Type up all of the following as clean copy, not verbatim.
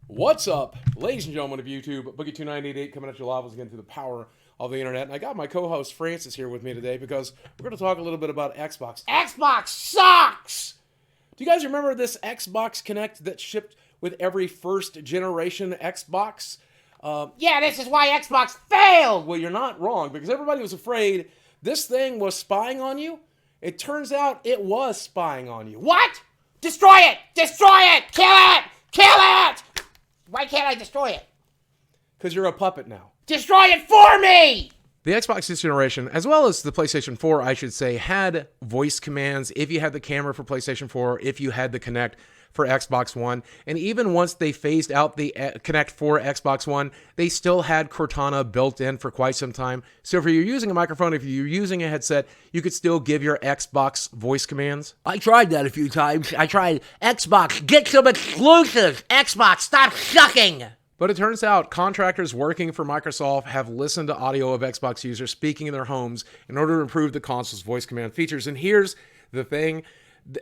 What's up, ladies and gentlemen of YouTube? Boogie2988 coming at you live once again through the power of the internet. And I got my co-host Francis here with me today because we're going to talk a little bit about Xbox. Xbox sucks! Do you guys remember this Xbox Kinect that shipped with every first generation Xbox? Yeah, this is why Xbox failed! Well, you're not wrong, because everybody was afraid this thing was spying on you. It turns out it was spying on you. What? Destroy it! Destroy it! Kill it! Kill it! Why can't I destroy it? Because you're a puppet now. Destroy it for me! The Xbox this generation, as well as the PlayStation 4, I should say, had voice commands if you had the camera for PlayStation 4, if you had the Kinect for Xbox One. And even once they phased out the Kinect for Xbox One, they still had Cortana built in for quite some time. So if you're using a microphone, if you're using a headset, you could still give your Xbox voice commands. I tried that a few times. I tried Xbox, get some exclusives. Xbox, stop sucking. But it turns out contractors working for Microsoft have listened to audio of Xbox users speaking in their homes in order to improve the console's voice command features. And here's the thing.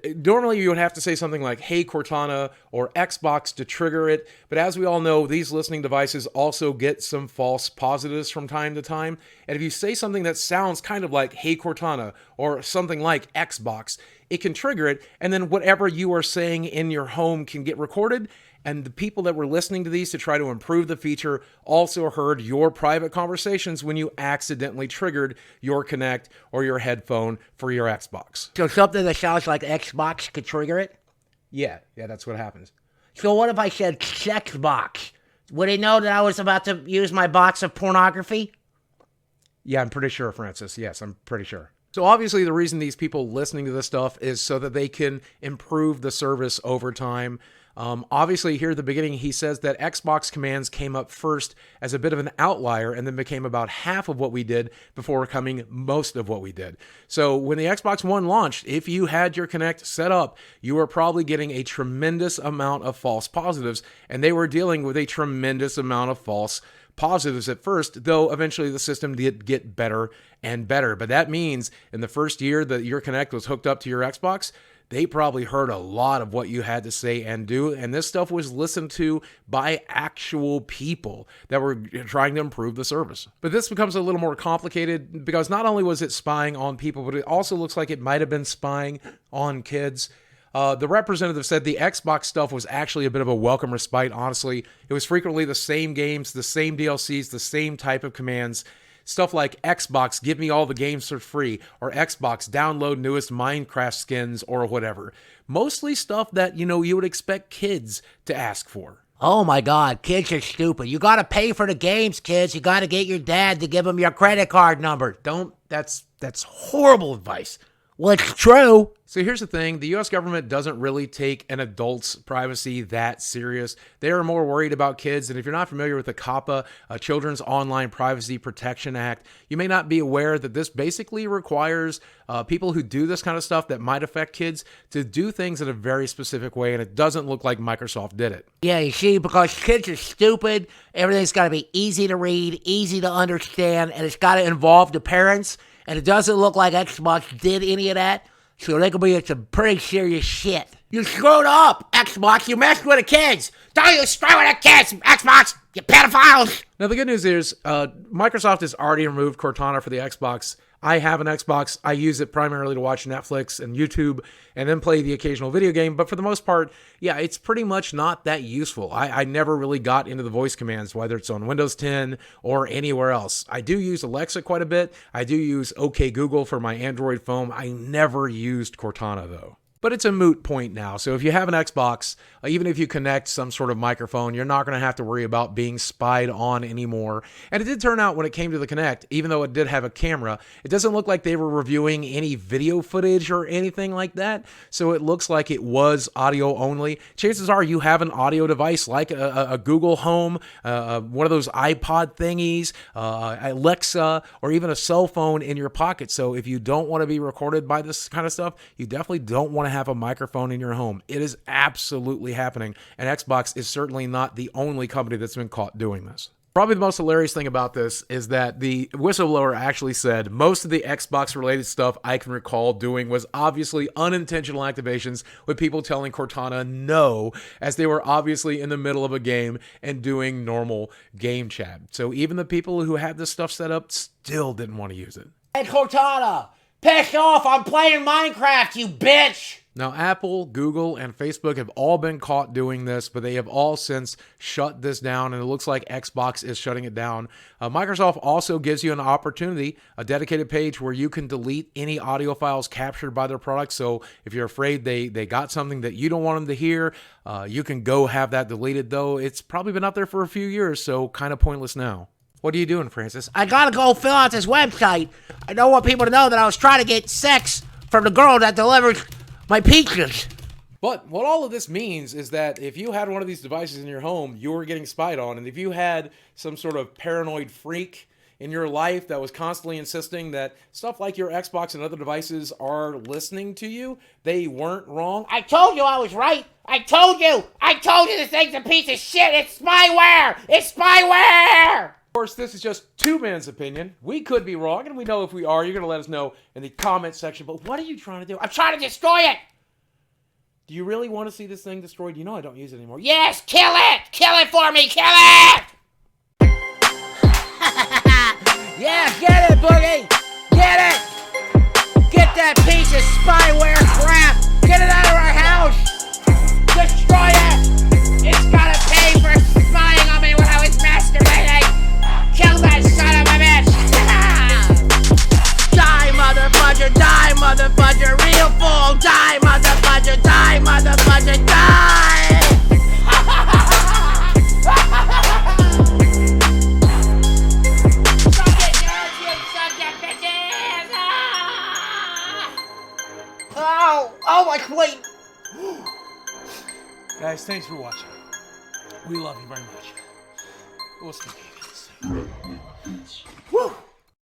Normally you would have to say something like, hey Cortana or Xbox to trigger it. But as we all know, these listening devices also get some false positives from time to time. And if you say something that sounds kind of like, hey Cortana or something like Xbox, it can trigger it. And then whatever you are saying in your home can get recorded. And the people that were listening to these to try to improve the feature also heard your private conversations when you accidentally triggered your Kinect or your headphone for your Xbox. So something that sounds like Xbox could trigger it? Yeah, that's what happens. So what if I said Xbox? Would it know that I was about to use my box of pornography? Yeah, I'm pretty sure, Francis. Yes, I'm pretty sure. So obviously the reason these people listening to this stuff is so that they can improve the service over time. Obviously here at the beginning, he says that Xbox commands came up first as a bit of an outlier and then became about half of what we did before becoming most of what we did. So when the Xbox One launched, if you had your Kinect set up, you were probably getting a tremendous amount of false positives, and they were dealing with a tremendous amount of false positives at first, though eventually the system did get better and better. But that means in the first year that your Kinect was hooked up to your Xbox, they probably heard a lot of what you had to say and do, and this stuff was listened to by actual people that were trying to improve the service. But this becomes a little more complicated because not only was it spying on people, but it also looks like it might have been spying on kids. The representative said the Xbox stuff was actually a bit of a welcome respite, honestly. It was frequently the same games, the same DLCs, the same type of commands. Stuff like Xbox, give me all the games for free, or Xbox, download newest Minecraft skins, or whatever. Mostly stuff that, you would expect kids to ask for. Oh my God, kids are stupid. You gotta pay for the games, kids. You gotta get your dad to give him your credit card number. That's horrible advice. Well, it's true. So here's the thing, the US government doesn't really take an adult's privacy that serious. They are more worried about kids, and if you're not familiar with the COPPA, Children's Online Privacy Protection Act, you may not be aware that this basically requires people who do this kind of stuff that might affect kids to do things in a very specific way, and it doesn't look like Microsoft did it. Yeah, you see, because kids are stupid, everything's gotta be easy to read, easy to understand, and it's gotta involve the parents, and it doesn't look like Xbox did any of that. So they could be in some pretty serious shit. You screwed up, Xbox. You messed with the kids. Don't you screw with the kids, Xbox, you pedophiles. Now, the good news is Microsoft has already removed Cortana for the Xbox. I have an Xbox. I use it primarily to watch Netflix and YouTube and then play the occasional video game. But for the most part, yeah, it's pretty much not that useful. I never really got into the voice commands, whether it's on Windows 10 or anywhere else. I do use Alexa quite a bit. I do use OK Google for my Android phone. I never used Cortana, though. But it's a moot point now. So if you have an Xbox, even if you connect some sort of microphone, you're not going to have to worry about being spied on anymore. And it did turn out when it came to the Kinect, even though it did have a camera, it doesn't look like they were reviewing any video footage or anything like that. So it looks like it was audio only. Chances are you have an audio device like a Google Home, one of those iPod thingies, Alexa, or even a cell phone in your pocket. So if you don't want to be recorded by this kind of stuff, you definitely don't want to have a microphone in your home. It is absolutely happening, and Xbox is certainly not the only company that's been caught doing this. Probably the most hilarious thing about this is that the whistleblower actually said most of the Xbox related stuff I can recall doing was obviously unintentional activations with people telling Cortana no, as they were obviously in the middle of a game and doing normal game chat. So even the people who had this stuff set up still didn't want to use it. Hey, Cortana, piss off. I'm playing Minecraft, you bitch. Now, Apple, Google, and Facebook have all been caught doing this, but they have all since shut this down, and it looks like Xbox is shutting it down. Microsoft also gives you an opportunity, a dedicated page where you can delete any audio files captured by their products. So if you're afraid they got something that you don't want them to hear, you can go have that deleted, though it's probably been out there for a few years, so kind of pointless now. What are you doing, Francis? I gotta go fill out this website. I don't want people to know that I was trying to get sex from the girl that delivers my pizzas. But what all of this means is that if you had one of these devices in your home, you were getting spied on. And if you had some sort of paranoid freak in your life that was constantly insisting that stuff like your Xbox and other devices are listening to you, they weren't wrong. I told you I was right. I told you this thing's a piece of shit. It's spyware. It's spyware. Of course, this is just two men's opinion. We could be wrong, and we know if we are. You're going to let us know in the comment section. But what are you trying to do? I'm trying to destroy it. Do you really want to see this thing destroyed? You know I don't use it anymore. Yes, kill it. Kill it for me. Kill it. Yeah, get it, Boogie. Get it. Get that piece of spyware crap. Get it out of our house. Destroy it. It's got to pay for spying on me when I was masturbating. Kill that son of a bitch! Die, motherfucker! Die, motherfucker! Real fool! Die, motherfucker! Die, motherfucker! Die! Suck it, nerds, you sons of bitches! Oh my queen! Guys, thanks for watching. We love you very much. We'll see you again soon.